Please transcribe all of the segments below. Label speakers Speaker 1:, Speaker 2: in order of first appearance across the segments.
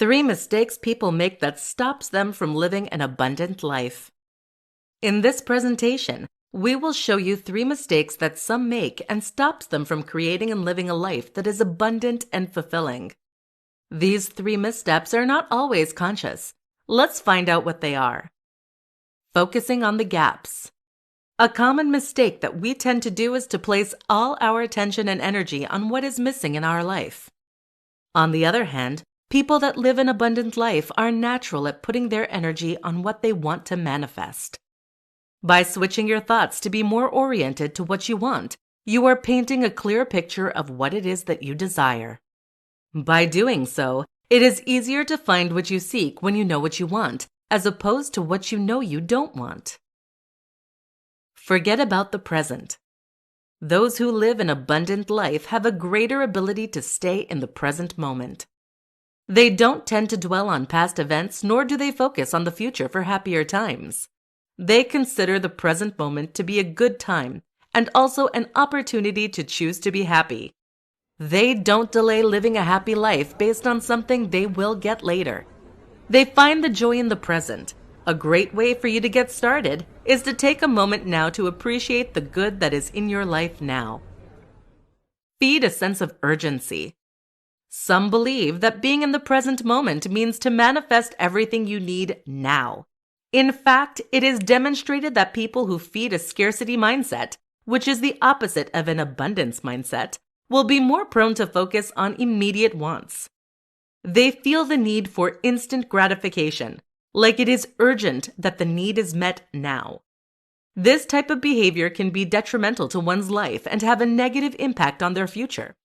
Speaker 1: 3 mistakes people make that stops them from living an abundant life. In this presentation, we will show you 3 mistakes that some make and stops them from creating and living a life that is abundant and fulfilling. These 3 missteps are not always conscious. Let's find out what they are. Focusing on the gaps. A common mistake that we tend to do is to place all our attention and energy on what is missing in our life. On the other hand, people that live an abundant life are natural at putting their energy on what they want to manifest. By switching your thoughts to be more oriented to what you want, you are painting a clear picture of what it is that you desire. By doing so, it is easier to find what you seek when you know what you want, as opposed to what you know you don't want. Forget about the present. Those who live an abundant life have a greater ability to stay in the present moment. They don't tend to dwell on past events, nor do they focus on the future for happier times. They consider the present moment to be a good time and also an opportunity to choose to be happy. They don't delay living a happy life based on something they will get later. They find the joy in the present. A great way for you to get started is to take a moment now to appreciate the good that is in your life now. Feed a sense of urgency. Some believe that being in the present moment means to manifest everything you need now. In fact, it is demonstrated that people who feed a scarcity mindset, which is the opposite of an abundance mindset, will be more prone to focus on immediate wants. They feel the need for instant gratification, like it is urgent that the need is met now. This type of behavior can be detrimental to one's life and have a negative impact on their future.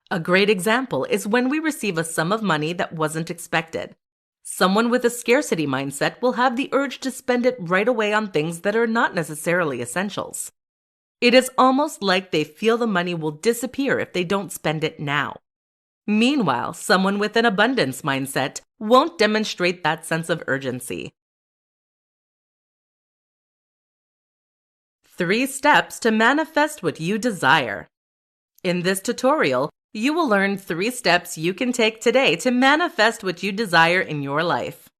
Speaker 1: A great example is when we receive a sum of money that wasn't expected. Someone with a scarcity mindset will have the urge to spend it right away on things that are not necessarily essentials. It is almost like they feel the money will disappear if they don't spend it now. Meanwhile, someone with an abundance mindset won't demonstrate that sense of urgency. 3 steps to manifest what you desire. In this tutorial, you will learn 3 steps you can take today to manifest what you desire in your life.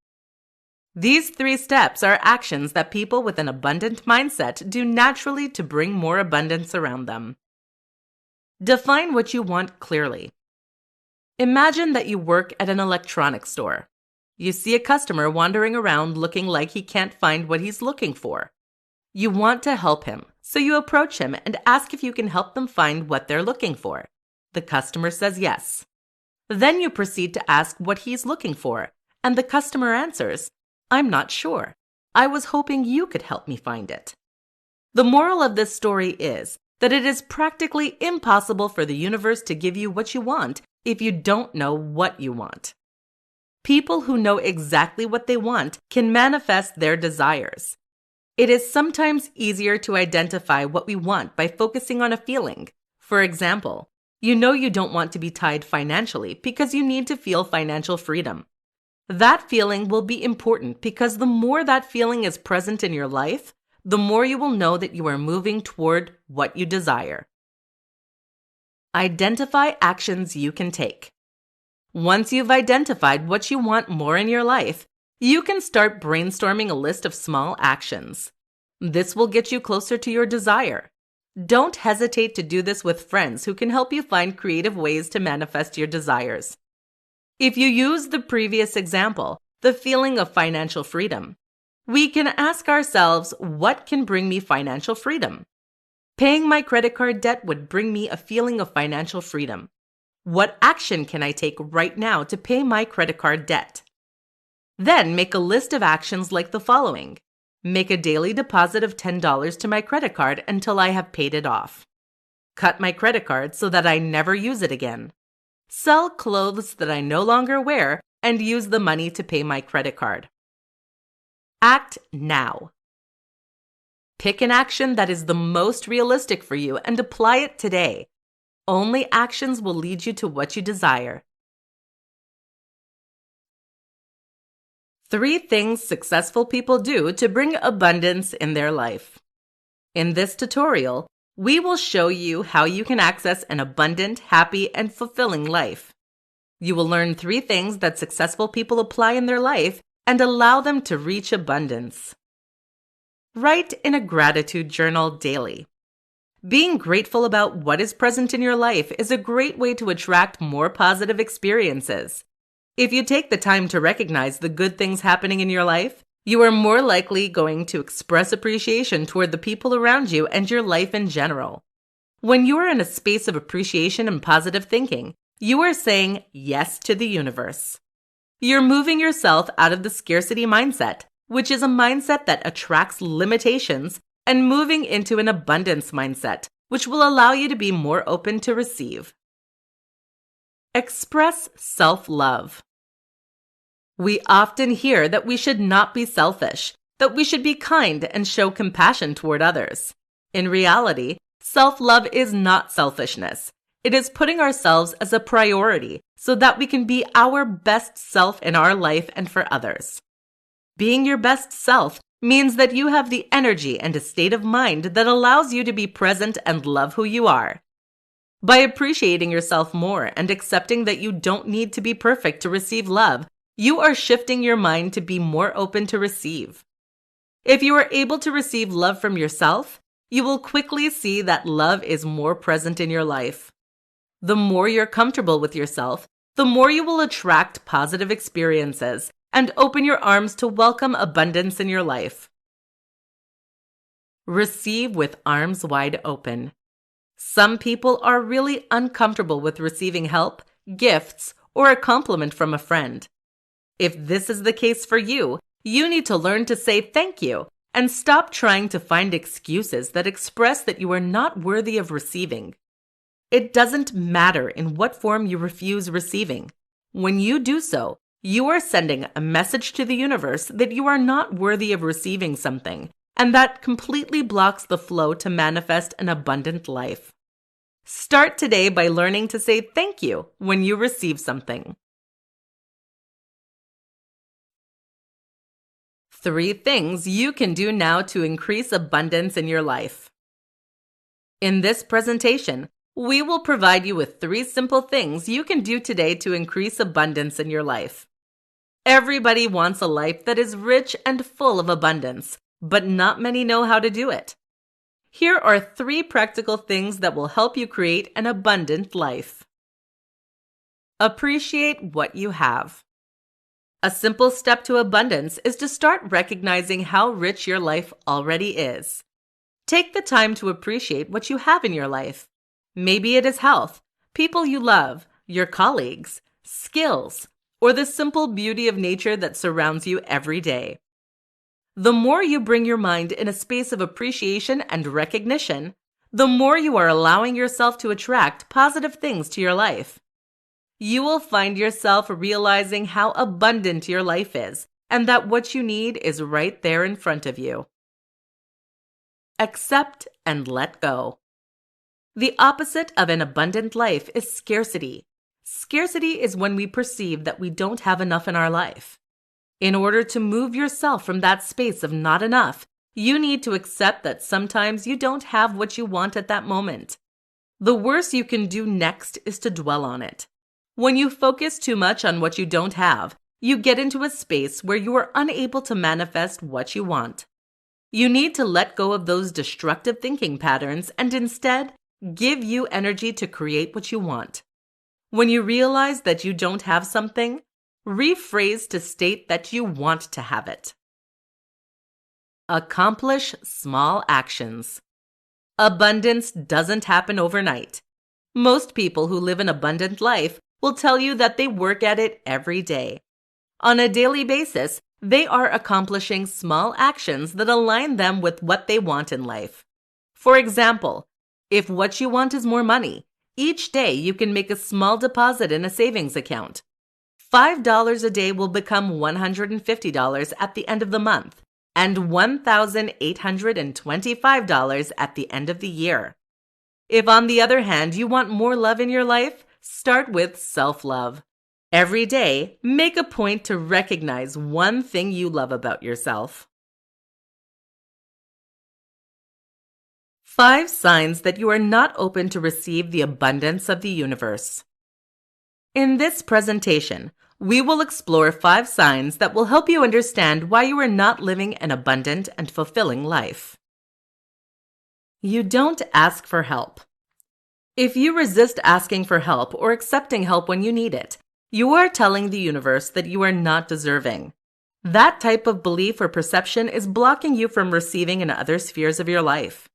Speaker 1: These 3 steps are actions that people with an abundant mindset do naturally to bring more abundance around them. Define what you want clearly. Imagine that you work at an electronics store. You see a customer wandering around looking like he can't find what he's looking for. You want to help him, so you approach him and ask if you can help them find what they're looking for. The customer says yes. Then you proceed to ask what he's looking for, and the customer answers, "I'm not sure. I was hoping you could help me find it." The moral of this story is that it is practically impossible for the universe to give you what you want if you don't know what you want. People who know exactly what they want can manifest their desires. It is sometimes easier to identify what we want by focusing on a feeling. For example, you know you don't want to be tied financially because you need to feel financial freedom. That feeling will be important because the more that feeling is present in your life, the more you will know that you are moving toward what you desire. Identify actions you can take. Once you've identified what you want more in your life, you can start brainstorming a list of small actions. This will get you closer to your desire. Don't hesitate to do this with friends who can help you find creative ways to manifest your desires. If you use the previous example, the feeling of financial freedom, we can ask ourselves, what can bring me financial freedom? Paying my credit card debt would bring me a feeling of financial freedom. What action can I take right now to pay my credit card debt? Then make a list of actions like the following. Make a daily deposit of $10 to my credit card until I have paid it off. Cut my credit card so that I never use it again. Sell clothes that I no longer wear and use the money to pay my credit card. Act now. Pick an action that is the most realistic for you and apply it today. Only actions will lead you to what you desire. 3 things successful people do to bring abundance in their life. In this tutorial, we will show you how you can access an abundant, happy, and fulfilling life. You will learn 3 things that successful people apply in their life and allow them to reach abundance. Write in a gratitude journal daily. Being grateful about what is present in your life is a great way to attract more positive experiences. If you take the time to recognize the good things happening in your life, you are more likely going to express appreciation toward the people around you and your life in general. When you are in a space of appreciation and positive thinking, you are saying yes to the universe. You're moving yourself out of the scarcity mindset, which is a mindset that attracts limitations, and moving into an abundance mindset, which will allow you to be more open to receive. Express self-love. We often hear that we should not be selfish, that we should be kind and show compassion toward others. In reality, self-love is not selfishness. It is putting ourselves as a priority so that we can be our best self in our life and for others. Being your best self means that you have the energy and a state of mind that allows you to be present and love who you are. By appreciating yourself more and accepting that you don't need to be perfect to receive love, you are shifting your mind to be more open to receive. If you are able to receive love from yourself, you will quickly see that love is more present in your life. The more you're comfortable with yourself, the more you will attract positive experiences and open your arms to welcome abundance in your life. Receive with arms wide open. Some people are really uncomfortable with receiving help, gifts, or a compliment from a friend. If this is the case for you, you need to learn to say thank you and stop trying to find excuses that express that you are not worthy of receiving. It doesn't matter in what form you refuse receiving. When you do so, you are sending a message to the universe that you are not worthy of receiving something, and that completely blocks the flow to manifest an abundant life. Start today by learning to say thank you when you receive something. 3 things you can do now to increase abundance in your life. In this presentation, we will provide you with 3 simple things you can do today to increase abundance in your life. Everybody wants a life that is rich and full of abundance, but not many know how to do it. Here are 3 practical things that will help you create an abundant life. Appreciate what you have. A simple step to abundance is to start recognizing how rich your life already is. Take the time to appreciate what you have in your life. Maybe it is health, people you love, your colleagues, skills, or the simple beauty of nature that surrounds you every day. The more you bring your mind in a space of appreciation and recognition, the more you are allowing yourself to attract positive things to your life. You will find yourself realizing how abundant your life is and that what you need is right there in front of you. Accept and let go. The opposite of an abundant life is scarcity. Scarcity is when we perceive that we don't have enough in our life. In order to move yourself from that space of not enough, you need to accept that sometimes you don't have what you want at that moment. The worst you can do next is to dwell on it. When you focus too much on what you don't have, you get into a space where you are unable to manifest what you want. You need to let go of those destructive thinking patterns and instead give you energy to create what you want. When you realize that you don't have something, rephrase to state that you want to have it. Accomplish small actions. Abundance doesn't happen overnight. Most people who live an abundant life will tell you that they work at it every day. On a daily basis, they are accomplishing small actions that align them with what they want in life. For example, if what you want is more money, each day you can make a small deposit in a savings account. $5 a day will become $150 at the end of the month and $1,825 at the end of the year. If, on the other hand, you want more love in your life, start with self-love. Every day, make a point to recognize one thing you love about yourself. 5 signs that you are not open to receive the abundance of the universe. In this presentation, we will explore 5 signs that will help you understand why you are not living an abundant and fulfilling life. You don't ask for help. If you resist asking for help or accepting help when you need it, you are telling the universe that you are not deserving. That type of belief or perception is blocking you from receiving in other spheres of your life.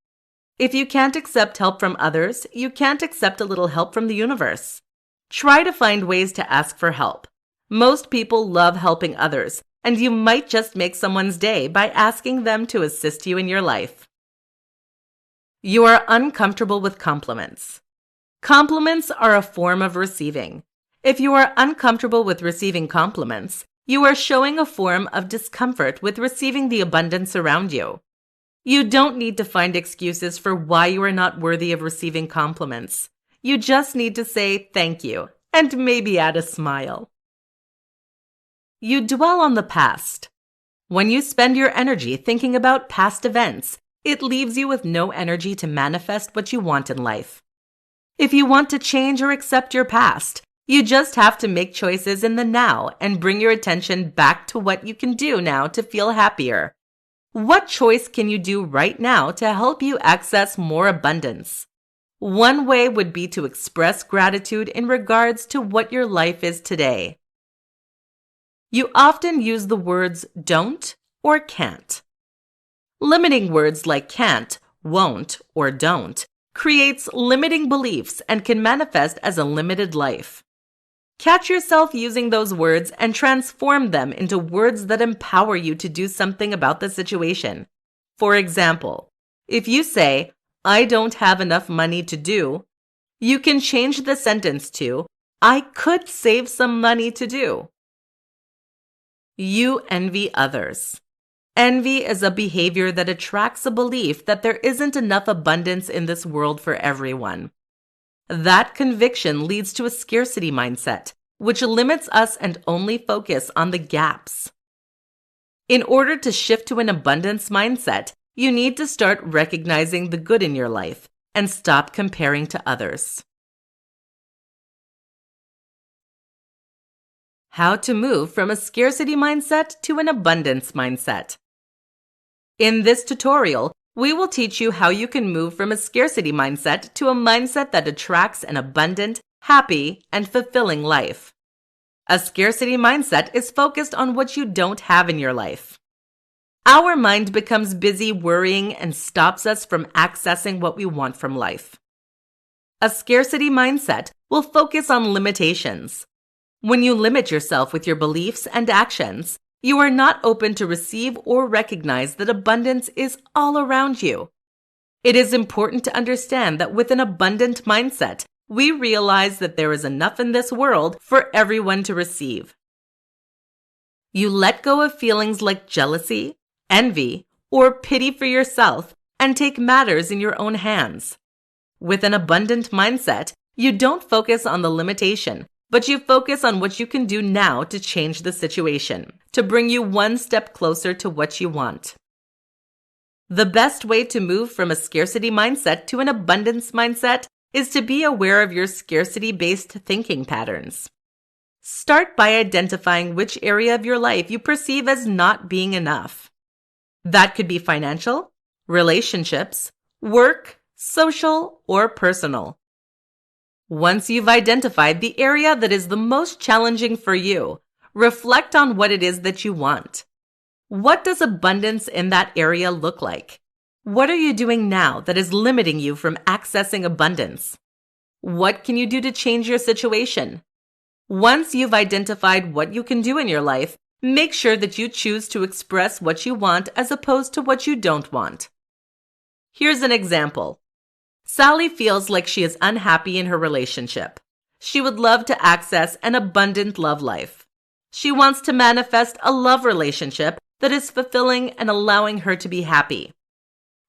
Speaker 1: If you can't accept help from others, you can't accept a little help from the universe. Try to find ways to ask for help. Most people love helping others, and you might just make someone's day by asking them to assist you in your life. You are uncomfortable with compliments. Compliments are a form of receiving. If you are uncomfortable with receiving compliments, you are showing a form of discomfort with receiving the abundance around you. You don't need to find excuses for why you are not worthy of receiving compliments. You just need to say thank you and maybe add a smile. You dwell on the past. When you spend your energy thinking about past events, it leaves you with no energy to manifest what you want in life. If you want to change or accept your past, you just have to make choices in the now and bring your attention back to what you can do now to feel happier. What choice can you do right now to help you access more abundance? One way would be to express gratitude in regards to what your life is today. You often use the words don't or can't. Limiting words like can't, won't, or don't creates limiting beliefs and can manifest as a limited life. Catch yourself using those words and transform them into words that empower you to do something about the situation. For example, if you say, I don't have enough money to do, you can change the sentence to, I could save some money to do. You envy others. Envy is a behavior that attracts a belief that there isn't enough abundance in this world for everyone. That conviction leads to a scarcity mindset, which limits us and only focus on the gaps. In order to shift to an abundance mindset, you need to start recognizing the good in your life and stop comparing to others. How to move from a scarcity mindset to an abundance mindset. In this tutorial, we will teach you how you can move from a scarcity mindset to a mindset that attracts an abundant, happy, and fulfilling life. A scarcity mindset is focused on what you don't have in your life. Our mind becomes busy worrying and stops us from accessing what we want from life. A scarcity mindset will focus on limitations. When you limit yourself with your beliefs and actions, you are not open to receive or recognize that abundance is all around you. It is important to understand that with an abundant mindset, we realize that there is enough in this world for everyone to receive. You let go of feelings like jealousy, envy, or pity for yourself and take matters in your own hands. With an abundant mindset, you don't focus on the limitation, but you focus on what you can do now to change the situation, to bring you one step closer to what you want. The best way to move from a scarcity mindset to an abundance mindset is to be aware of your scarcity-based thinking patterns. Start by identifying which area of your life you perceive as not being enough. That could be financial, relationships, work, social, or personal. Once you've identified the area that is the most challenging for you, reflect on what it is that you want. What does abundance in that area look like? What are you doing now that is limiting you from accessing abundance? What can you do to change your situation? Once you've identified what you can do in your life, make sure that you choose to express what you want as opposed to what you don't want. Here's an example. Sally feels like she is unhappy in her relationship. She would love to access an abundant love life. She wants to manifest a love relationship that is fulfilling and allowing her to be happy.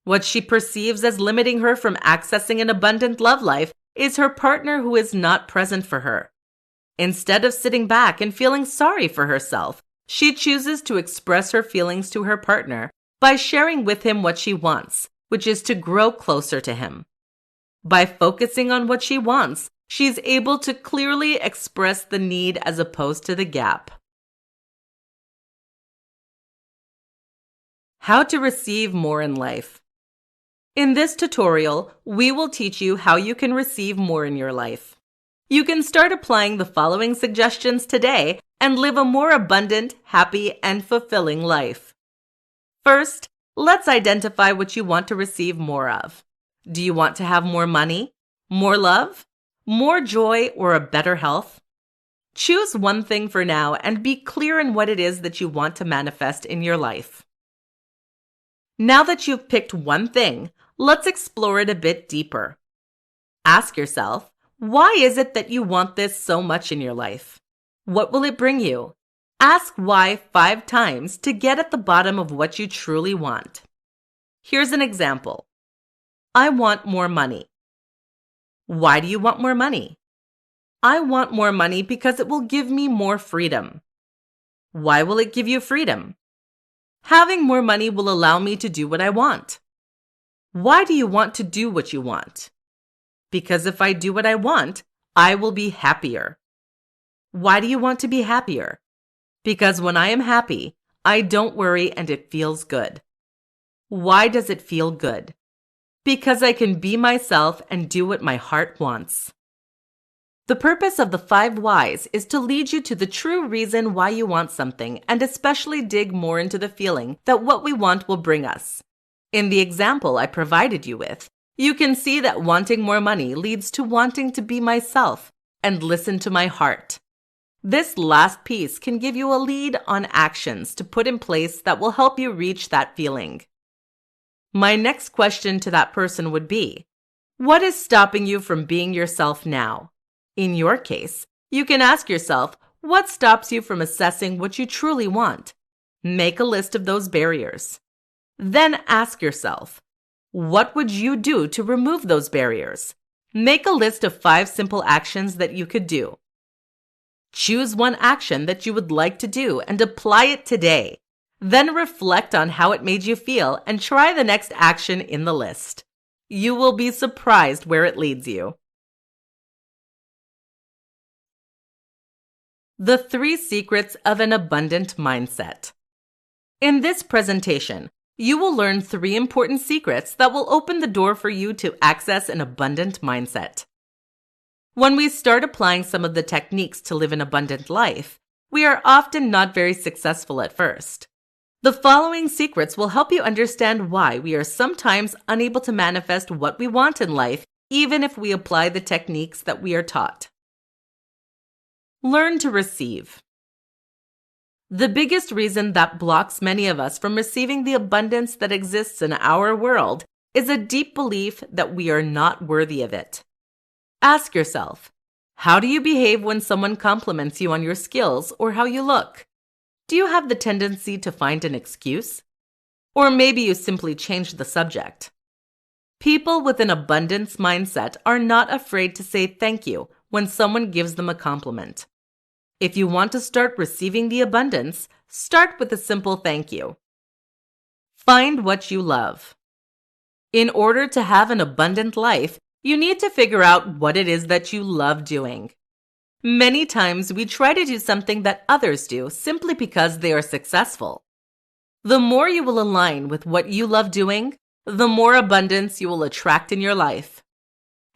Speaker 1: What she perceives as limiting her from accessing an abundant love life is her partner who is not present for her. Instead of sitting back and feeling sorry for herself, she chooses to express her feelings to her partner by sharing with him what she wants, which is to grow closer to him. By focusing on what she wants, She's able to clearly express the need as opposed to the gap. How to receive more in life. In this tutorial, we will teach you how you can receive more in your life. You can start applying the following suggestions today and live a more abundant, happy, and fulfilling life. First, let's identify what you want to receive more of. Do you want to have more money, more love, more joy, or a better health? Choose one thing for now and be clear in what it is that you want to manifest in your life. Now that you've picked one thing, let's explore it a bit deeper. Ask yourself, why is it that you want this so much in your life? What will it bring you? Ask why 5 times to get at the bottom of what you truly want. Here's an example. I want more money. Why do you want more money? I want more money because it will give me more freedom. Why will it give you freedom? Having more money will allow me to do what I want. Why do you want to do what you want? Because if I do what I want, I will be happier. Why do you want to be happier? Because when I am happy, I don't worry and it feels good. Why does it feel good? Because I can be myself and do what my heart wants. The purpose of the 5 whys is to lead you to the true reason why you want something and especially dig more into the feeling that what we want will bring us. In the example I provided you with, you can see that wanting more money leads to wanting to be myself and listen to my heart. This last piece can give you a lead on actions to put in place that will help you reach that feeling. My next question to that person would be, what is stopping you from being yourself now? In your case, you can ask yourself, what stops you from assessing what you truly want? Make a list of those barriers. Then ask yourself, what would you do to remove those barriers? Make a list of 5 simple actions that you could do. Choose one action that you would like to do and apply it today. Then reflect on how it made you feel and try the next action in the list. You will be surprised where it leads you. The 3 secrets of an abundant mindset. In this presentation, you will learn 3 important secrets that will open the door for you to access an abundant mindset. When we start applying some of the techniques to live an abundant life, we are often not very successful at first. The following secrets will help you understand why we are sometimes unable to manifest what we want in life, even if we apply the techniques that we are taught. Learn to receive. The biggest reason that blocks many of us from receiving the abundance that exists in our world is a deep belief that we are not worthy of it. Ask yourself, how do you behave when someone compliments you on your skills or how you look? Do you have the tendency to find an excuse? Or maybe you simply change the subject. People with an abundance mindset are not afraid to say thank you when someone gives them a compliment. If you want to start receiving the abundance, start with a simple thank you. Find what you love. In order to have an abundant life, you need to figure out what it is that you love doing. Many times we try to do something that others do simply because they are successful. The more you will align with what you love doing, the more abundance you will attract in your life.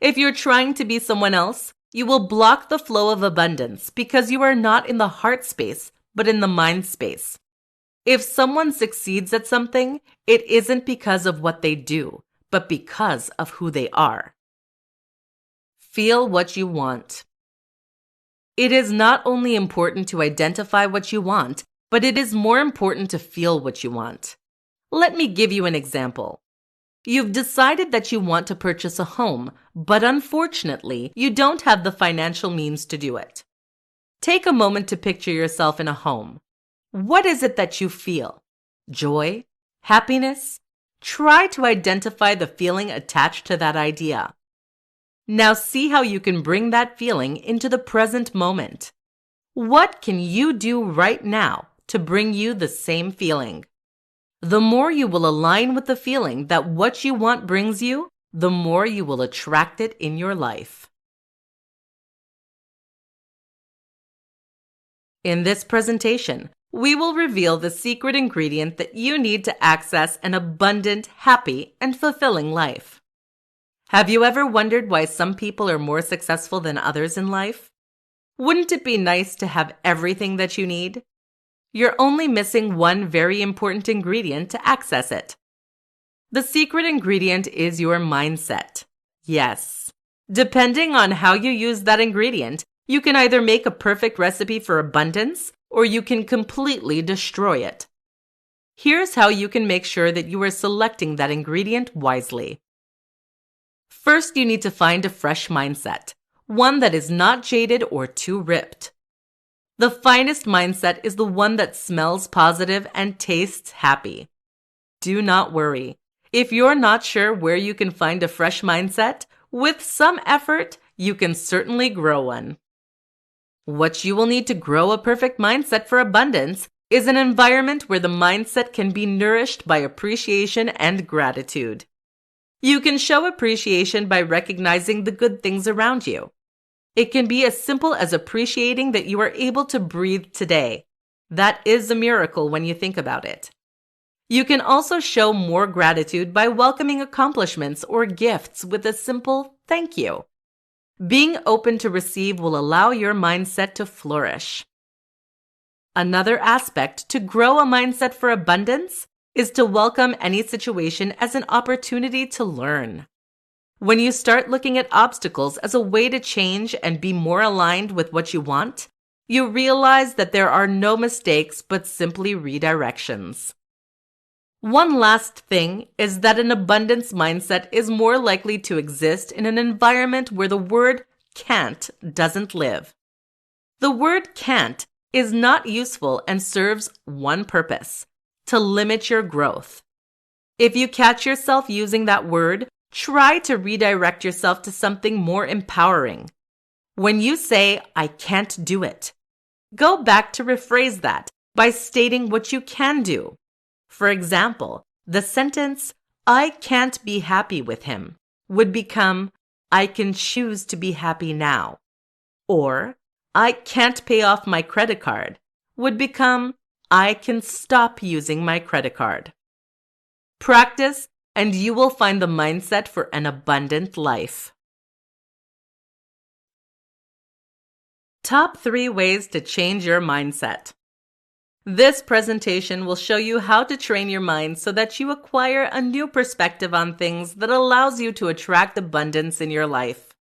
Speaker 1: If you're trying to be someone else, you will block the flow of abundance because you are not in the heart space, but in the mind space. If someone succeeds at something, it isn't because of what they do, but because of who they are. Feel what you want. It is not only important to identify what you want, but it is more important to feel what you want. Let me give you an example. You've decided that you want to purchase a home, but unfortunately, you don't have the financial means to do it. Take a moment to picture yourself in a home. What is it that you feel? Joy? Happiness? Try to identify the feeling attached to that idea. Now see how you can bring that feeling into the present moment. What can you do right now to bring you the same feeling? The more you will align with the feeling that what you want brings you, the more you will attract it in your life. In this presentation, we will reveal the secret ingredient that you need to access an abundant, happy, and fulfilling life. Have you ever wondered why some people are more successful than others in life? Wouldn't it be nice to have everything that you need? You're only missing one very important ingredient to access it. The secret ingredient is your mindset. Yes. Depending on how you use that ingredient, you can either make a perfect recipe for abundance or you can completely destroy it. Here's how you can make sure that you are selecting that ingredient wisely. First, you need to find a fresh mindset, one that is not jaded or too ripped. The finest mindset is the one that smells positive and tastes happy. Do not worry. If you're not sure where you can find a fresh mindset, with some effort, you can certainly grow one. What you will need to grow a perfect mindset for abundance is an environment where the mindset can be nourished by appreciation and gratitude. You can show appreciation by recognizing the good things around you. It can be as simple as appreciating that you are able to breathe today. That is a miracle when you think about it. You can also show more gratitude by welcoming accomplishments or gifts with a simple thank you. Being open to receive will allow your mindset to flourish. Another aspect to grow a mindset for abundance is to welcome any situation as an opportunity to learn. When you start looking at obstacles as a way to change and be more aligned with what you want, you realize that there are no mistakes but simply redirections. One last thing is that an abundance mindset is more likely to exist in an environment where the word can't doesn't live. The word can't is not useful and serves one purpose: to limit your growth. If you catch yourself using that word, try to redirect yourself to something more empowering. When you say, "I can't do it," go back to rephrase that by stating what you can do. For example, the sentence, "I can't be happy with him," would become, "I can choose to be happy now." Or, "I can't pay off my credit card," would become, "I can stop using my credit card." Practice, and you will find the mindset for an abundant life. Top 3 ways to change your mindset. This presentation will show you how to train your mind so that you acquire a new perspective on things that allows you to attract abundance in your life.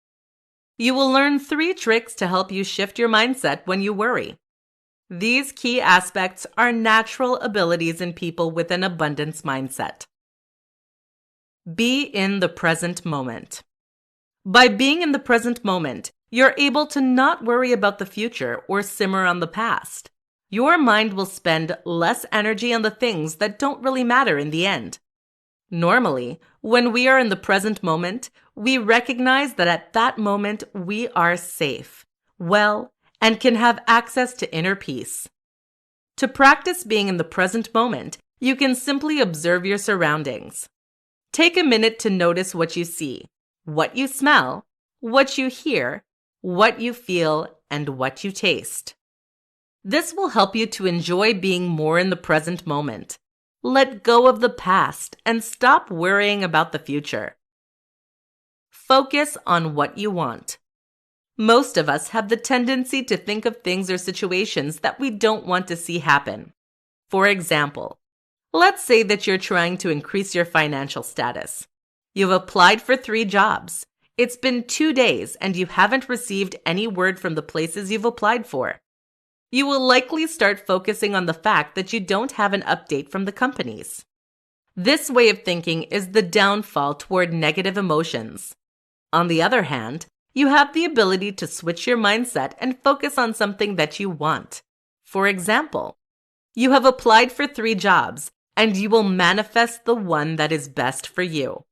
Speaker 1: You will learn 3 tricks to help you shift your mindset when you worry. These key aspects are natural abilities in people with an abundance mindset. Be in the present moment. By being in the present moment, you're able to not worry about the future or simmer on the past. Your mind will spend less energy on the things that don't really matter in the end. Normally, when we are in the present moment, we recognize that at that moment we are safe, well, and can have access to inner peace. To practice being in the present moment, you can simply observe your surroundings. Take a minute to notice what you see, what you smell, what you hear, what you feel, and what you taste. This will help you to enjoy being more in the present moment. Let go of the past and stop worrying about the future. Focus on what you want. Most of us have the tendency to think of things or situations that we don't want to see happen. For example, let's say that you're trying to increase your financial status. You've applied for 3 jobs. It's been 2 days and you haven't received any word from the places you've applied for. You will likely start focusing on the fact that you don't have an update from the companies. This way of thinking is the downfall toward negative emotions. On the other hand, you have the ability to switch your mindset and focus on something that you want. For example, you have applied for 3 jobs and you will manifest the one that is best for you.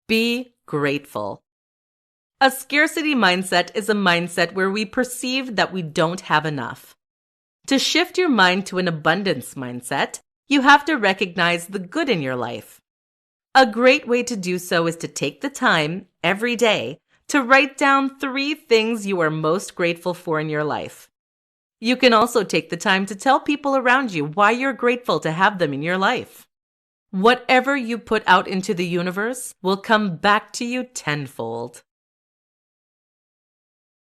Speaker 1: Be grateful. A scarcity mindset is a mindset where we perceive that we don't have enough. To shift your mind to an abundance mindset, you have to recognize the good in your life. A great way to do so is to take the time, every day, to write down 3 things you are most grateful for in your life. You can also take the time to tell people around you why you're grateful to have them in your life. Whatever you put out into the universe will come back to you tenfold.